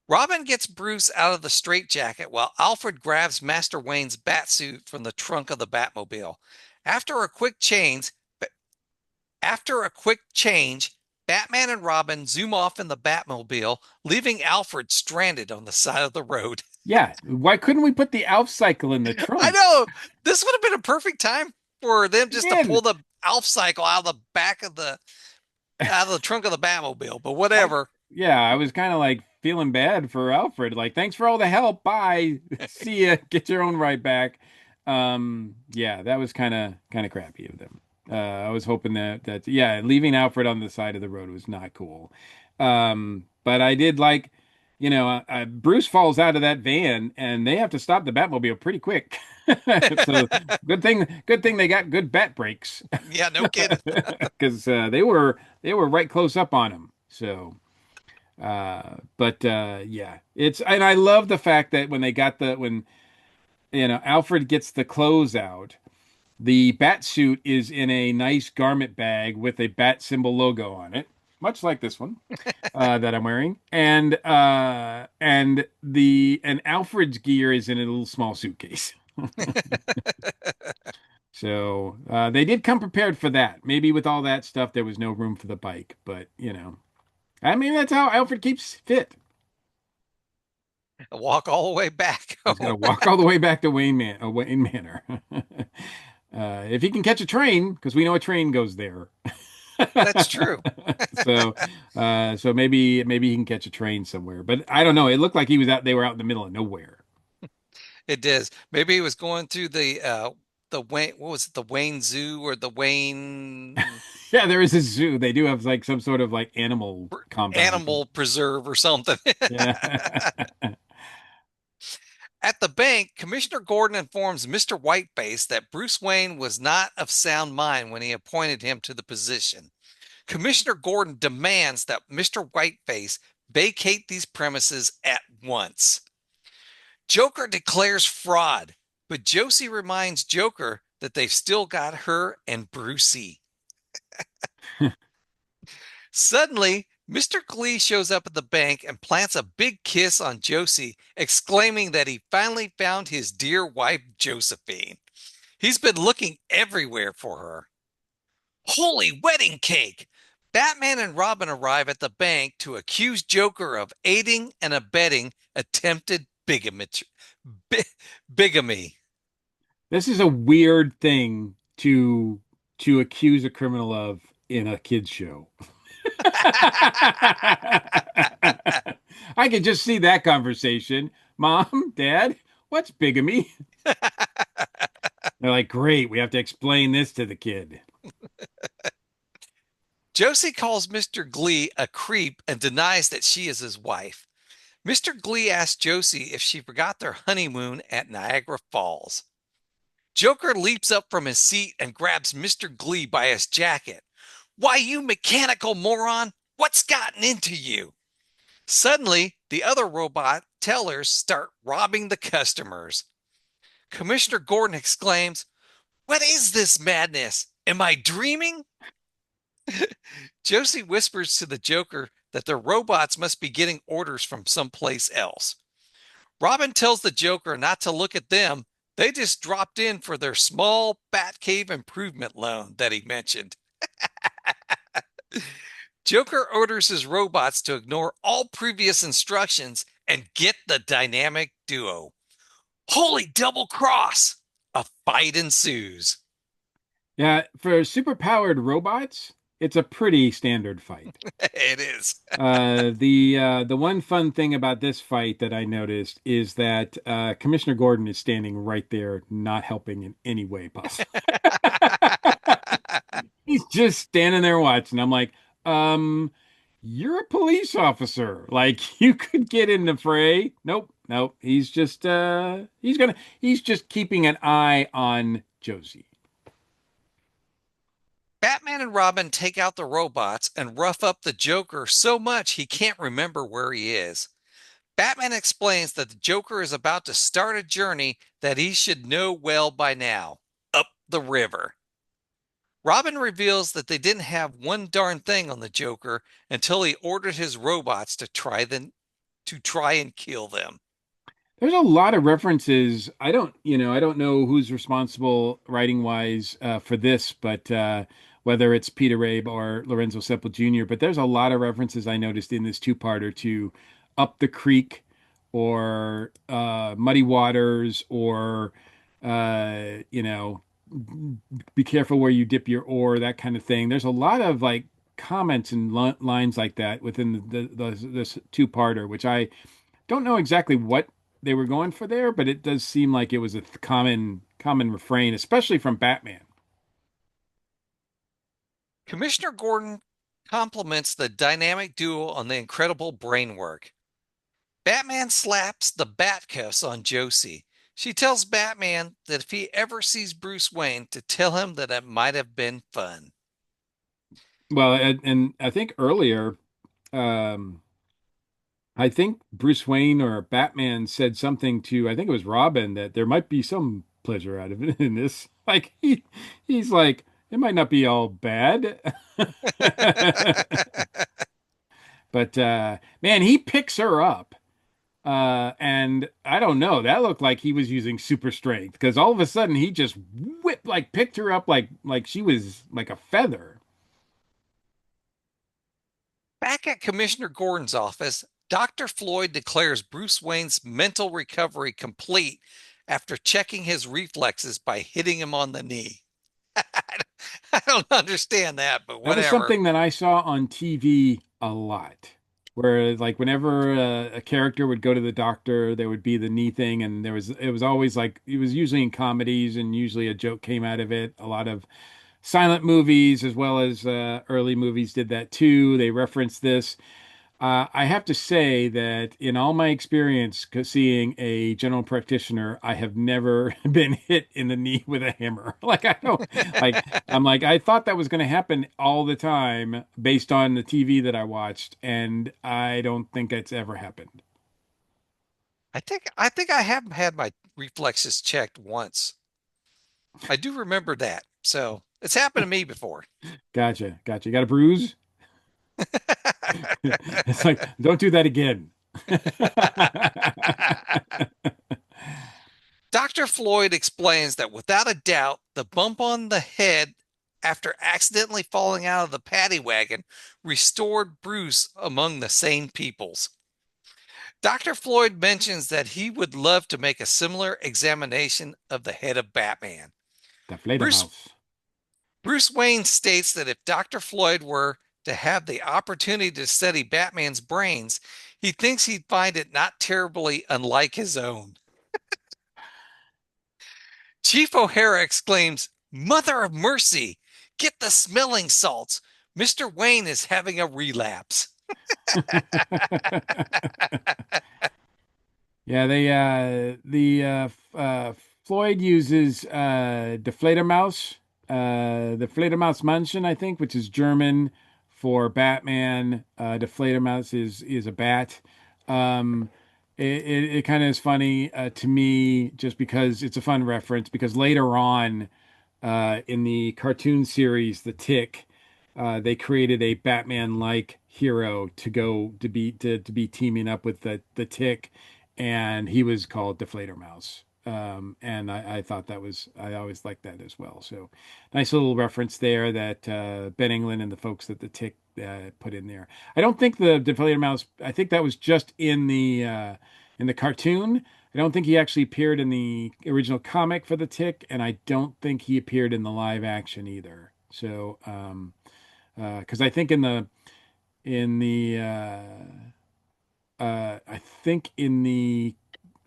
Robin gets Bruce out of the straitjacket while Alfred grabs Master Wayne's batsuit from the trunk of the Batmobile. After a quick change, After a quick change, Batman and Robin zoom off in the Batmobile, leaving Alfred stranded on the side of the road. Yeah. Why couldn't we put the Alf cycle in the I trunk? know this would have been a perfect time for them just to pull Again, the Alf cycle out of the back of the out of the trunk of the Batmobile, but I whatever. yeah, I was kind of like feeling bad for Alfred. Like, thanks for all the help. Bye. See ya. Get your own right back. Yeah, that was kind of crappy of them. I was hoping that yeah, leaving Alfred on the side of the road was not cool. But I did like, Bruce falls out of that van and they have to stop the Batmobile pretty quick. So good thing they got good bat brakes Yeah, no kidding. because they were right close up on him. So. But yeah, and I love the fact that when Alfred gets the clothes out, the bat suit is in a nice garment bag with a bat symbol logo on it, much like this one that I'm wearing, and Alfred's gear is in a little small suitcase. So they did come prepared for that. Maybe with all that stuff, there was no room for the bike, but I mean, that's how Alfred keeps fit. Walk all the way back He's got home. to walk all the way back to Wayne Manor. If he can catch a train, because we know a train goes there. That's true. So maybe he can catch a train somewhere. But I don't know. It looked like he was out. They were out in the middle of nowhere. It does. Maybe he was going through the Wayne, what was it, the Wayne Zoo or the Wayne Yeah, there is a zoo. They do have like some sort of like animal compound. Animal Preserve or something. Yeah. At the bank, Commissioner Gordon informs Mr. Whiteface that Bruce Wayne was not of sound mind when he appointed him to the position. Commissioner Gordon demands that Mr. Whiteface vacate these premises at once. Joker declares fraud, but Josie reminds Joker that they've still got her and Brucey. Suddenly, Mr. Glee shows up at the bank and plants a big kiss on Josie, exclaiming that he finally found his dear wife, Josephine. He's been looking everywhere for her. Holy wedding cake! Batman and Robin arrive at the bank to accuse Joker of aiding and abetting attempted bi- bigamy. This is a weird thing to accuse a criminal of in a kids show. I could just see that conversation. Mom, Dad, what's bigamy? They're like, great, we have to explain this to the kid. Josie calls Mr. Glee a creep and denies that she is his wife. Mr. Glee asks Josie if she forgot their honeymoon at Niagara Falls. Joker leaps up from his seat and grabs Mr. Glee by his jacket. Why, you mechanical moron! What's gotten into you? Suddenly, the other robot tellers start robbing the customers. Commissioner Gordon exclaims, "What is this madness? Am I dreaming?" Josie whispers to the Joker that the robots must be getting orders from someplace else. Robin tells the Joker not to look at them. They just dropped in for their small Batcave improvement loan that he mentioned. Joker orders his robots to ignore all previous instructions and get the dynamic duo. Holy double cross! A fight ensues. Yeah, for superpowered robots, it's a pretty standard fight. It is. The one fun thing about this fight that I noticed is that Commissioner Gordon is standing right there, not helping in any way possible. He's just standing there watching. I'm like, um, you're a police officer. Like you could get in the fray. Nope, nope. He's just keeping an eye on Josie. Batman and Robin take out the robots and rough up the Joker so much he can't remember where he is. Batman explains that the Joker is about to start a journey that he should know well by now, up the river. Robin reveals that they didn't have one darn thing on the Joker until he ordered his robots to try and kill them. There's a lot of references. I don't know who's responsible writing wise for this, but whether it's Peter Rabe or Lorenzo Sepple Jr., but there's a lot of references I noticed in this two-parter to Up the Creek or Muddy Waters or be careful where you dip your oar, that kind of thing. There's a lot of like comments and lines like that within this two-parter, which I don't know exactly what they were going for there, but it does seem like it was a common refrain, especially from Batman. Commissioner Gordon compliments the dynamic duo on the incredible brain work. Batman slaps the bat cuffs on Josie. She tells Batman that if he ever sees Bruce Wayne, to tell him that it might have been fun. Well, and I think earlier, um, I think Bruce Wayne or Batman said something to, I think it was Robin, that there might be some pleasure out of it in this. Like he's like, it might not be all bad. But man, he picks her up And I don't know, that looked like he was using super strength because all of a sudden he just whipped, like picked her up like she was like a feather. Back at Commissioner Gordon's office, Dr. Floyd declares Bruce Wayne's mental recovery complete after checking his reflexes by hitting him on the knee. I don't understand that, but That was whatever. something that I saw on TV a lot. Where like whenever a character would go to the doctor, there would be the knee thing, and it was always like it was usually in comedies, and usually a joke came out of it. A lot of silent movies as well as early movies did that too. They referenced this. I have to say that in all my experience seeing a general practitioner, I have never been hit in the knee with a hammer. Like I don't like I'm like I thought that was going to happen all the time based on the TV that I watched, and I don't think it's ever happened. I think I have had my reflexes checked once. I do remember that. So it's happened to me before. Gotcha, gotcha. You got a bruise? It's like don't do that again. Dr. Floyd explains that without a doubt, the bump on the head after accidentally falling out of the paddy wagon restored Bruce among the sane peoples. Dr. Floyd mentions that he would love to make a similar examination of the head of Batman. The Bruce Fledermaus. Bruce Wayne states that if Dr. Floyd were to have the opportunity to study Batman's brains, he thinks he'd find it not terribly unlike his own. Chief O'Hara exclaims, "Mother of mercy, get the smelling salts. Mr. Wayne is having a relapse." Yeah, Floyd uses the Fledermaus Mansion, I think, which is German for Batman. The Fledermaus is a bat. Um, it kind of is funny to me just because it's a fun reference because later on in the cartoon series The Tick, they created a Batman-like hero to go to be teaming up with the Tick, and he was called Deflator Mouse. And I thought that was I always liked that as well. So nice little reference there that Ben England and the folks at the Tick put in there. I don't think the Deflator Mouse. I think that was just in the cartoon. I don't think he actually appeared in the original comic for the Tick, and I don't think he appeared in the live action either. So, because I think in the I think in the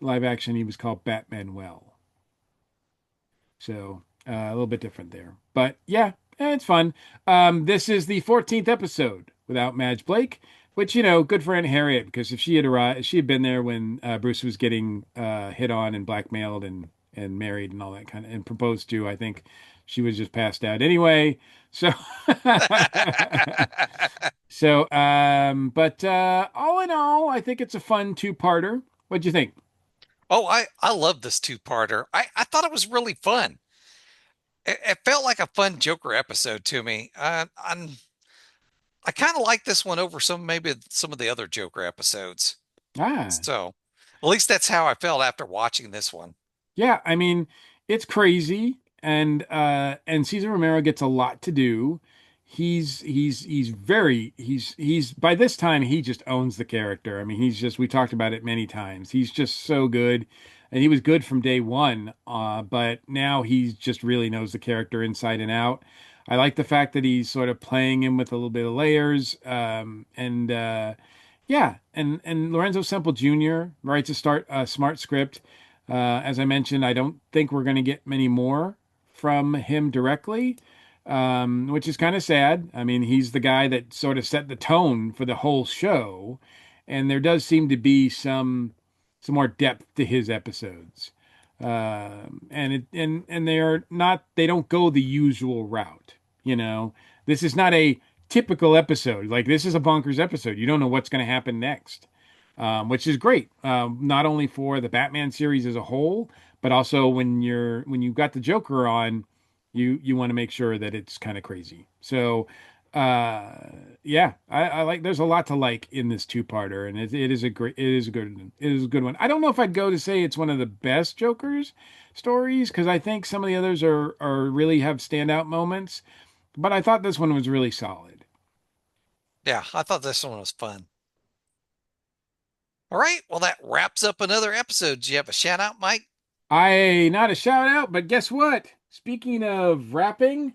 live action he was called Batman Well. So a little bit different there, but yeah, it's fun. This is the 14th episode without Madge Blake, which good for Aunt Harriet because if she had arrived, she had been there when Bruce was getting hit on and blackmailed and married and all that kind of and proposed to. I think she was just passed out anyway. So but all in all, I think it's a fun two-parter. What'd you think? Oh, I love this two-parter. I thought it was really fun. It felt like a fun Joker episode to me. I kind of like this one over maybe some of the other Joker episodes. Ah. So at least that's how I felt after watching this one. Yeah, I mean, it's crazy and Cesar Romero gets a lot to do. He's by this time he just owns the character. I mean, he's just we talked about it many times. He's just so good. And he was good from day one, but now he just really knows the character inside and out. I like the fact that he's sort of playing him with a little bit of layers. And yeah, and Lorenzo Semple Jr. writes a smart script. As I mentioned, I don't think we're going to get many more from him directly, which is kind of sad. I mean, he's the guy that sort of set the tone for the whole show, and there does seem to be some more depth to his episodes. And they don't go the usual route. This is not a typical episode. Like this is a bonkers episode. You don't know what's going to happen next, which is great. Not only for the Batman series as a whole, but also when you've got the Joker on, you want to make sure that it's kind of crazy. So uh yeah, I like there's a lot to like in this two-parter, and it is a great it is a good one. I don't know if I'd go to say it's one of the best Joker's stories because I think some of the others are really have standout moments, but I thought this one was really solid. Yeah, I thought this one was fun. All right, well, that wraps up another episode. Do you have a shout out, Mike? I not a shout out, but guess what? Speaking of rapping,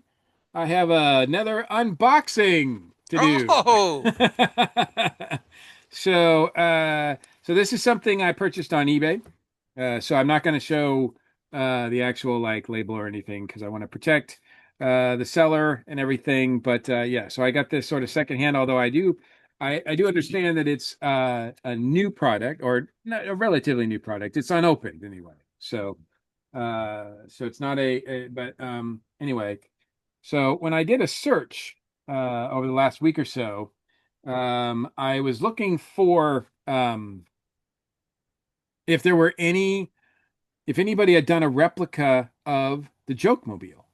I have another unboxing to do. Oh, So this is something I purchased on eBay. So I'm not going to show the actual like label or anything because I want to protect the seller and everything. But yeah, so I got this sort of secondhand, although I do understand that it's a new product or not a relatively new product. It's unopened anyway. So it's not but anyway. So when I did a search over the last week or so, I was looking for if there were if anybody had done a replica of the Joke Mobile.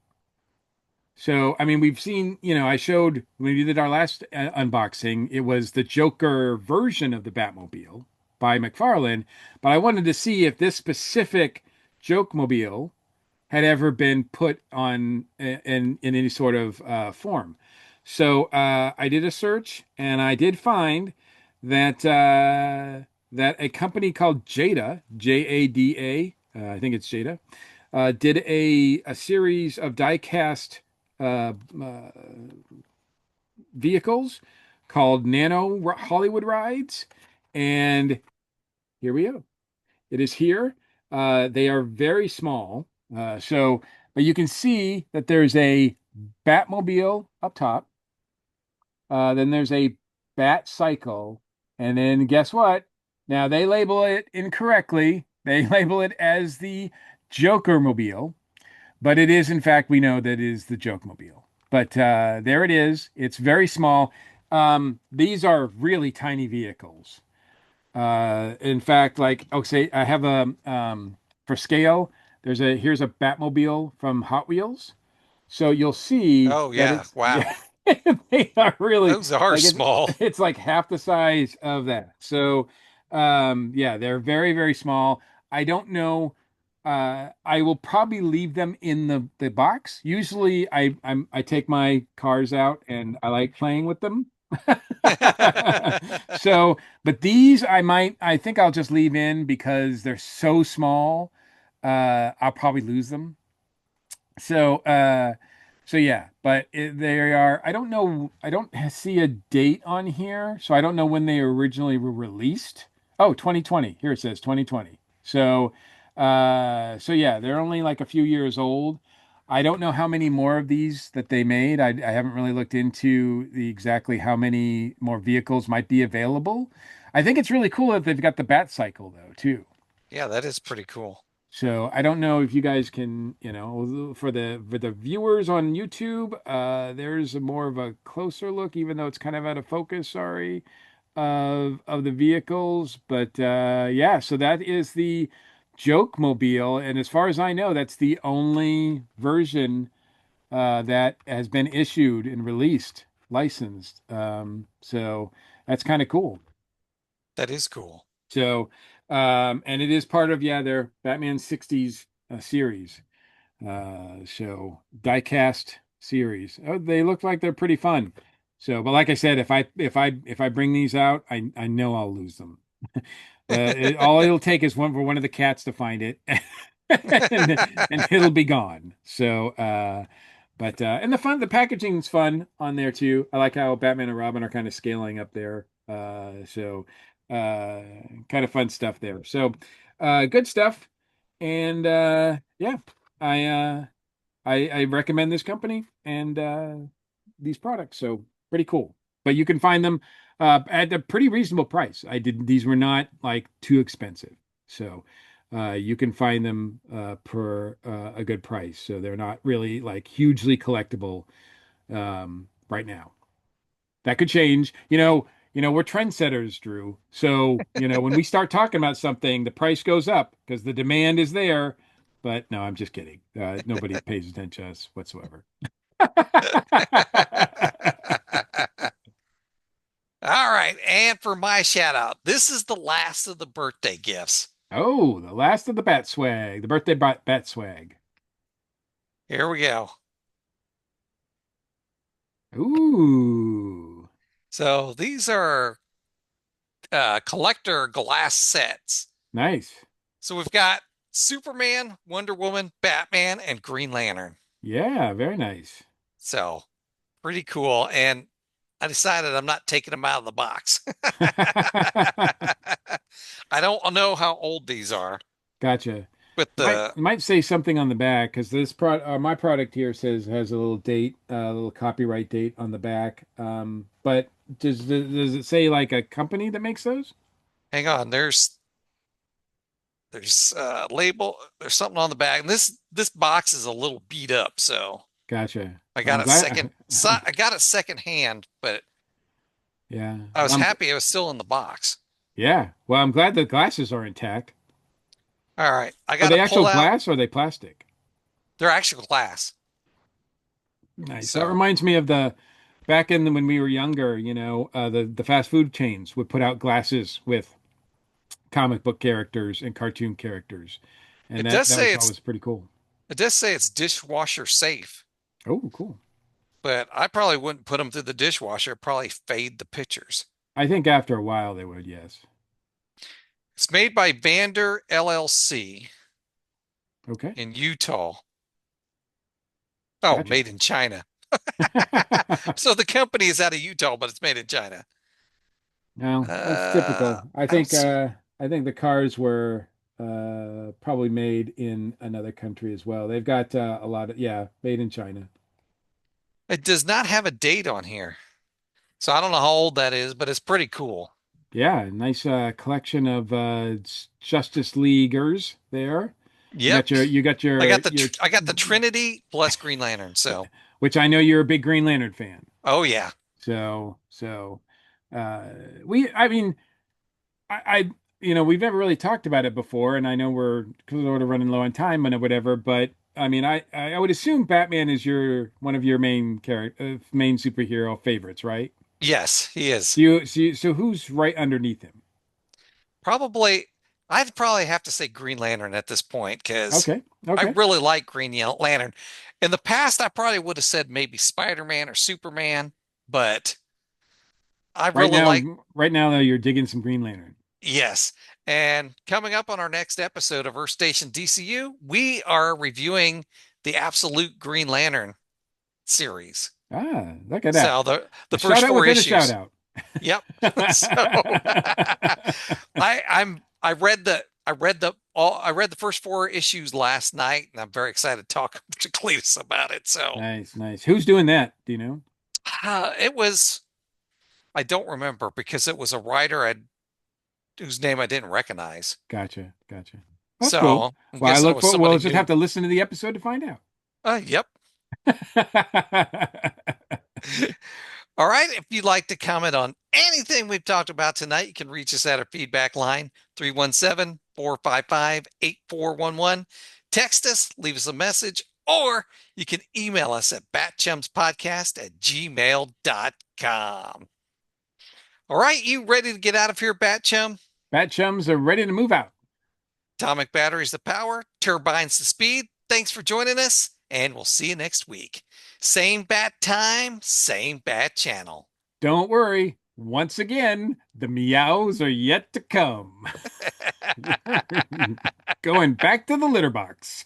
So, I mean, we've seen, I showed when we did our last unboxing, it was the Joker version of the Batmobile by McFarlane, but I wanted to see if this specific Joke Mobile had ever been put on in any sort of form. So I did a search and I did find that that a company called Jada, Jada, I think it's Jada, did a series of die-cast uh, uh, vehicles called Nano Hollywood Rides, and here we go. It is here. They are very small. But you can see that there's a Batmobile up top. Then there's a Bat Cycle. And then guess what? Now they label it incorrectly. They label it as the Joker Mobile, but it is, in fact, we know that it is the Joke Mobile. But there it is. It's very small. These are really tiny vehicles. In fact, like, okay, I have a for scale, here's a Batmobile from Hot Wheels. So you'll see oh that yeah, it's yeah, wow. they are really Those are like small. it's like half the size of that. So yeah, they're very, very small. I don't know. I will probably leave them in the box. Usually I take my cars out and I like playing with them. So, but these I think I'll just leave in because they're so small. I'll probably lose them. So, so yeah, but they are, I don't know, I don't see a date on here, so I don't know when they originally were released. Oh, 2020. Here it says 2020. So yeah, they're only like a few years old. I don't know how many more of these that they made. I haven't really looked into the exactly how many more vehicles might be available. I think it's really cool that they've got the Bat Cycle though, too. Yeah, that is pretty cool. So I don't know if you guys can, for the viewers on YouTube, there's a more of a closer look, even though it's kind of out of focus, sorry, of the vehicles. But yeah, so that is the Joke Mobile, and as far as I know, that's the only version that has been issued and released, licensed. So that's kind of cool. That is cool. So, and it is part of, yeah, their Batman 60s series. So diecast series. Oh, they look like they're pretty fun. So, but like I said, if I bring these out, I know I'll lose them. All it'll take is one for one of the cats to find it, and it'll be gone. So, but and the packaging's fun on there too. I like how Batman and Robin are kind of scaling up there. Uh, kind of fun stuff there. So, good stuff. And yeah, I uh I recommend this company and these products. So pretty cool. But you can find them at a pretty reasonable price. I did These were not like too expensive. So you can find them per a good price. So they're not really like hugely collectible right now. That could change. We're trendsetters, Drew. So, when we start talking about something, the price goes up because the demand is there. But no, I'm just kidding. Nobody pays attention to us whatsoever. All right. And for my shout out, this is the last of the birthday gifts. Oh, the last of the bat swag, the birthday bat swag. Here we go. Ooh, So these are collector glass sets. nice. So we've got Superman, Wonder Woman, Batman, and Green Lantern. Yeah, very nice. So pretty cool. And I decided I'm not taking them out of the box. I don't know how old these are, Gotcha. but Might say something on the back because this my product here says has a little date, a little copyright date on the back. But does it say like a company that makes those? hang on, there's label, there's something on the back. And this box is a little beat up, so Gotcha. I Well, got I'm it glad. I got it second hand, but Yeah. I was happy it was still in the box. Yeah. Well, I'm glad the glasses are intact. All right, I Are got to they pull actual out glass or are they plastic? their actual glass. Nice. That So reminds me of the back in when we were younger, the fast food chains would put out glasses with comic book characters and cartoon characters. And it that does that say was it's always pretty cool. it does say it's dishwasher safe, Oh, cool. but I probably wouldn't put them through the dishwasher. Probably fade the pictures. I think after a while they would, yes. It's made by Vander LLC Okay. in Utah. Oh, Gotcha. made in China. So the company is out of Utah, but it's made in China. No, that's typical. I don't see. I think the cars were probably made in another country as well. They've got a lot of yeah, made in China. It does not have a date on here. So I don't know how old that is, but it's pretty cool. Yeah, nice collection of Justice Leaguers there. Yep. You got your I got the Trinity plus Green Lantern. So, which I know you're a big Green Lantern fan. oh yeah. So uh we I mean I we've never really talked about it before, and I know we're sort of running low on time and whatever, but I mean I would assume Batman is your one of your main superhero favorites, right? Yes, he is. So who's right underneath him? Probably I'd probably have to say Green Lantern at this point because Okay. I Okay. really like Lantern. In the past, I probably would have said maybe Spider-Man or Superman, but I Right really like now, right now though, you're digging some Green Lantern. yes. And coming up on our next episode of Earth Station DCU, we are reviewing the Absolute Green Lantern series. Ah, look at that. So the A shout first out four within a shout issues. out. Yep. So I read the first four issues last night, and I'm very excited to talk to Cletus about it. So Nice, nice. Who's doing that? Do you know? it was I don't remember because it was a writer whose name I didn't recognize. Gotcha, gotcha. That's cool. So I'm Well, I guessing it look was for. Well, somebody we'll just have new. to listen to the episode to find out. Yep. All right. If you'd like to comment on anything we've talked about tonight, you can reach us at our feedback line 317-455-8411. Text us, leave us a message, or you can email us at batchumspodcast@gmail.com. All right, you ready to get out of here, Batchum? Bat chums are ready to move out. Atomic batteries the power, turbines the speed. Thanks for joining us, and we'll see you next week. Same bat time, same bat channel. Don't worry. Once again, the meows are yet to come. Going back to the litter box.